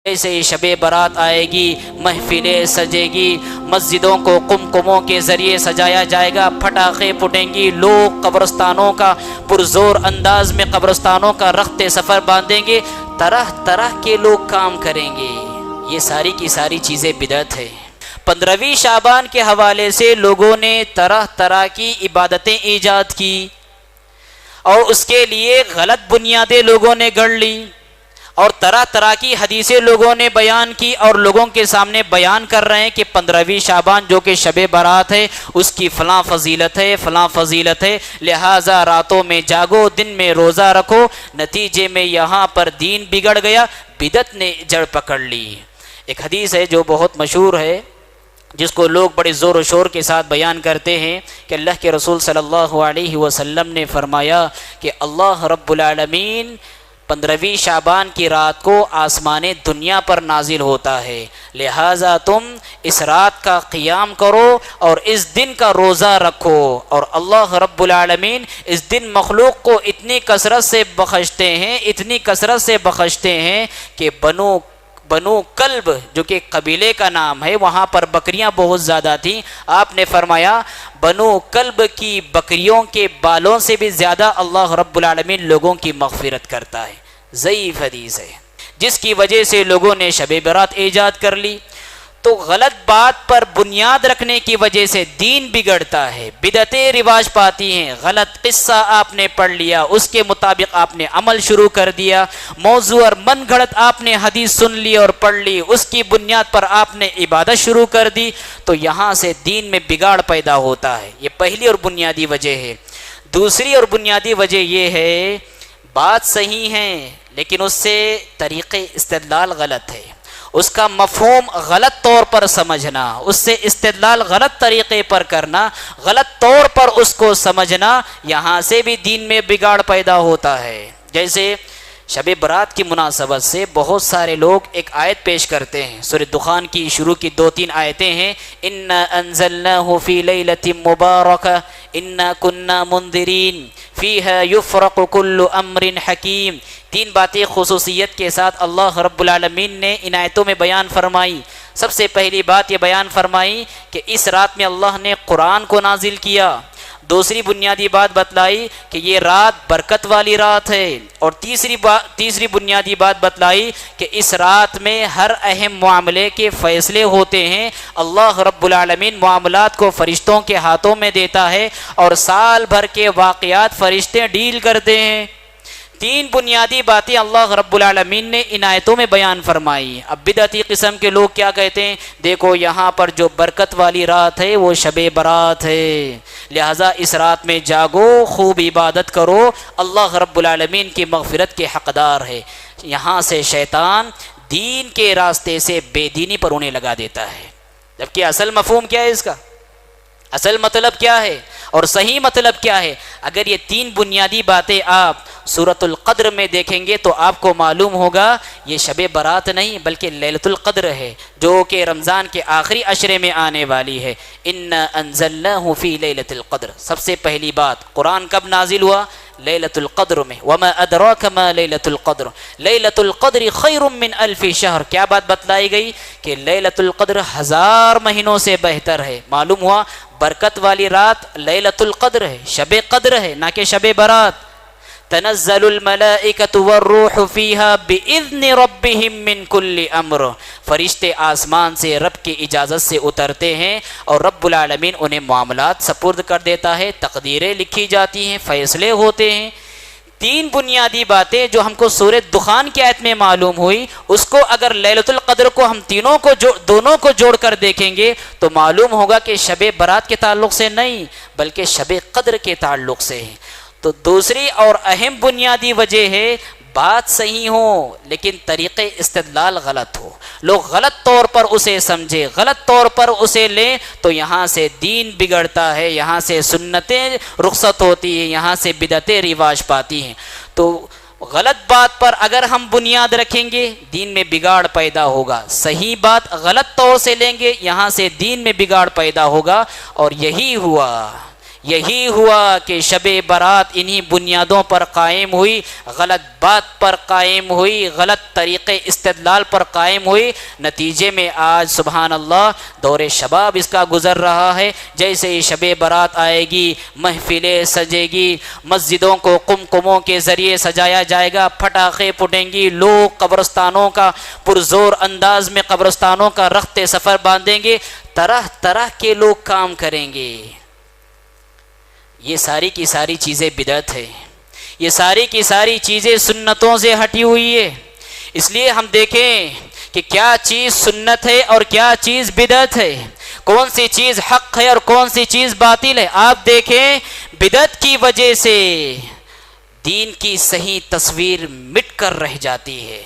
ایسے ہی شب برات آئے گی، محفلیں سجے گی، مسجدوں کو قمقموں کے ذریعے سجایا جائے گا، پٹاخے پھٹیں گی، لوگ قبرستانوں کا پرزور انداز میں قبرستانوں کا رخت سفر باندھیں گے، طرح طرح کے لوگ کام کریں گے۔ یہ ساری کی ساری چیزیں بدعت ہے۔ 15ویں شعبان کے حوالے سے لوگوں نے طرح طرح کی عبادتیں ایجاد کی اور اس کے لیے غلط بنیادیں لوگوں نے گڑھ لی، اور طرح طرح کی حدیثیں لوگوں نے بیان کی اور لوگوں کے سامنے بیان کر رہے ہیں کہ 15ویں شعبان جو کہ شب برات ہے اس کی فلاں فضیلت ہے، فلاں فضیلت ہے، لہٰذا راتوں میں جاگو، دن میں روزہ رکھو۔ نتیجے میں یہاں پر دین بگڑ گیا، بدعت نے جڑ پکڑ لی۔ ایک حدیث ہے جو بہت مشہور ہے، جس کو لوگ بڑے زور و شور کے ساتھ بیان کرتے ہیں کہ اللہ کے رسول صلی اللہ علیہ وسلم نے فرمایا کہ اللہ رب العالمین 15ویں شعبان کی رات کو آسمان دنیا پر نازل ہوتا ہے، لہٰذا تم اس رات کا قیام کرو اور اس دن کا روزہ رکھو۔ اور اللہ رب العالمین اس دن مخلوق کو اتنی کثرت سے بخشتے ہیں، اتنی کثرت سے بخشتے ہیں کہ بنو کلب جو کہ قبیلے کا نام ہے، وہاں پر بکریاں بہت زیادہ تھیں، آپ نے فرمایا بنو کلب کی بکریوں کے بالوں سے بھی زیادہ اللہ رب العالمین لوگوں کی مغفرت کرتا ہے۔ ضعیف حدیث ہے، جس کی وجہ سے لوگوں نے شب برات ایجاد کر لی۔ تو غلط بات پر بنیاد رکھنے کی وجہ سے دین بگڑتا ہے، بدعتیں رواج پاتی ہیں۔ غلط قصہ آپ نے پڑھ لیا، اس کے مطابق آپ نے عمل شروع کر دیا، موضوع اور من گھڑت آپ نے حدیث سن لی اور پڑھ لی، اس کی بنیاد پر آپ نے عبادت شروع کر دی، تو یہاں سے دین میں بگاڑ پیدا ہوتا ہے۔ یہ پہلی اور بنیادی وجہ ہے۔ دوسری اور بنیادی وجہ یہ ہے، بات صحیح ہے لیکن اس سے طریقے استدلال غلط ہے، اس کا مفہوم غلط طور پر سمجھنا، اس سے استدلال غلط طریقے پر کرنا، غلط طور پر اس کو سمجھنا، یہاں سے بھی دین میں بگاڑ پیدا ہوتا ہے۔ جیسے شب برات کی مناسبت سے بہت سارے لوگ ایک آیت پیش کرتے ہیں، سورہ دخان کی شروع کی 2-3 آیتیں ہیں، اِنَّا أَنزَلْنَاهُ فِي لَيْلَةٍ مُبَارَكَةٍ إِنَّا كُنَّا مُنذِرِينَ فِيهَا يُفْرَقُ كُلُّ أَمْرٍ حَكِيمٍ۔ 3 باتیں خصوصیت کے ساتھ اللہ رب العالمین نے ان آیتوں میں بیان فرمائی۔ سب سے پہلی بات یہ بیان فرمائی کہ اس رات میں اللہ نے قرآن کو نازل کیا۔ دوسری بنیادی بات بتلائی کہ یہ رات برکت والی رات ہے، اور تیسری بنیادی بات بتلائی کہ اس رات میں ہر اہم معاملے کے فیصلے ہوتے ہیں۔ اللہ رب العالمین معاملات کو فرشتوں کے ہاتھوں میں دیتا ہے اور سال بھر کے واقعات فرشتے ڈیل کرتے ہیں۔ 3 بنیادی باتیں اللہ رب العالمین نے ان آیتوں میں بیان فرمائی۔ اب بدعتی قسم کے لوگ کیا کہتے ہیں، دیکھو یہاں پر جو برکت والی رات ہے وہ شب برات ہے، لہٰذا اس رات میں جاگو، خوب عبادت کرو، اللہ رب العالمین کی مغفرت کے حقدار ہے۔ یہاں سے شیطان دین کے راستے سے بے دینی پر انہیں لگا دیتا ہے، جبکہ اصل مفہوم کیا ہے اس کا، اصل مطلب کیا ہے اور صحیح مطلب کیا ہے۔ اگر یہ 3 بنیادی باتیں آپ سورۃ القدر میں دیکھیں گے تو آپ کو معلوم ہوگا یہ شب برات نہیں بلکہ لیلۃ القدر ہے، جو کہ رمضان کے آخری عشرے میں آنے والی ہے۔ اِنَّا أَنزَلْنَاهُ فِي لَيْلَةِ الْقَدْرِ۔ سب سے پہلی بات، قرآن کب نازل ہوا؟ لیلۃ القدر میں۔ وَمَا أَدْرَاكَ مَا لَيْلَةُ الْقَدْرِ لَيْلَةُ الْقَدْرِ خَيْرٌ مِّنْ أَلْفِ شَهْرٍ۔ کیا بات بتلائی گئی کہ لیلۃ القدر 1000 مہینوں سے بہتر ہے۔ معلوم ہوا برکت والی رات لیلۃ القدر ہے، شب قدر ہے، نہ کہ شب برات۔ تنزل الملائکۃ والروح فیہا بإذن ربہم من کل امر۔ فرشتے آسمان سے رب کی اجازت سے اترتے ہیں اور رب العالمین انہیں معاملات سپرد کر دیتا ہے، تقدیریں لکھی جاتی ہیں، فیصلے ہوتے ہیں۔ 3 بنیادی باتیں جو ہم کو سورہ دخان کی آیت میں معلوم ہوئی، اس کو اگر لیلۃ القدر کو ہم دونوں کو جوڑ کر دیکھیں گے تو معلوم ہوگا کہ شب برات کے تعلق سے نہیں بلکہ شب قدر کے تعلق سے ہے۔ تو دوسری اور اہم بنیادی وجہ ہے، بات صحیح ہو لیکن طریقے استدلال غلط ہو، لوگ غلط طور پر اسے سمجھے، غلط طور پر اسے لیں، تو یہاں سے دین بگڑتا ہے، یہاں سے سنتیں رخصت ہوتی ہیں، یہاں سے بدعتیں رواج پاتی ہیں۔ تو غلط بات پر اگر ہم بنیاد رکھیں گے دین میں بگاڑ پیدا ہوگا، صحیح بات غلط طور سے لیں گے یہاں سے دین میں بگاڑ پیدا ہوگا، اور یہی ہوا۔ یہی ہوا کہ شب برات انہی بنیادوں پر قائم ہوئی، غلط بات پر قائم ہوئی، غلط طریقے استدلال پر قائم ہوئی، نتیجے میں آج سبحان اللہ دور شباب اس کا گزر رہا ہے۔ جیسے ہی شب برات آئے گی، محفلیں سجے گی، مسجدوں کو قمقموں کے ذریعے سجایا جائے گا، پٹاخے پھٹیں گی، لوگ قبرستانوں کا پرزور انداز میں قبرستانوں کا رخت سفر باندھیں گے، طرح طرح کے لوگ کام کریں گے۔ یہ ساری کی ساری چیزیں بدعت ہے، یہ ساری کی ساری چیزیں سنتوں سے ہٹی ہوئی ہے۔ اس لیے ہم دیکھیں کہ کیا چیز سنت ہے اور کیا چیز بدعت ہے، کون سی چیز حق ہے اور کون سی چیز باطل ہے۔ آپ دیکھیں بدعت کی وجہ سے دین کی صحیح تصویر مٹ کر رہ جاتی ہے۔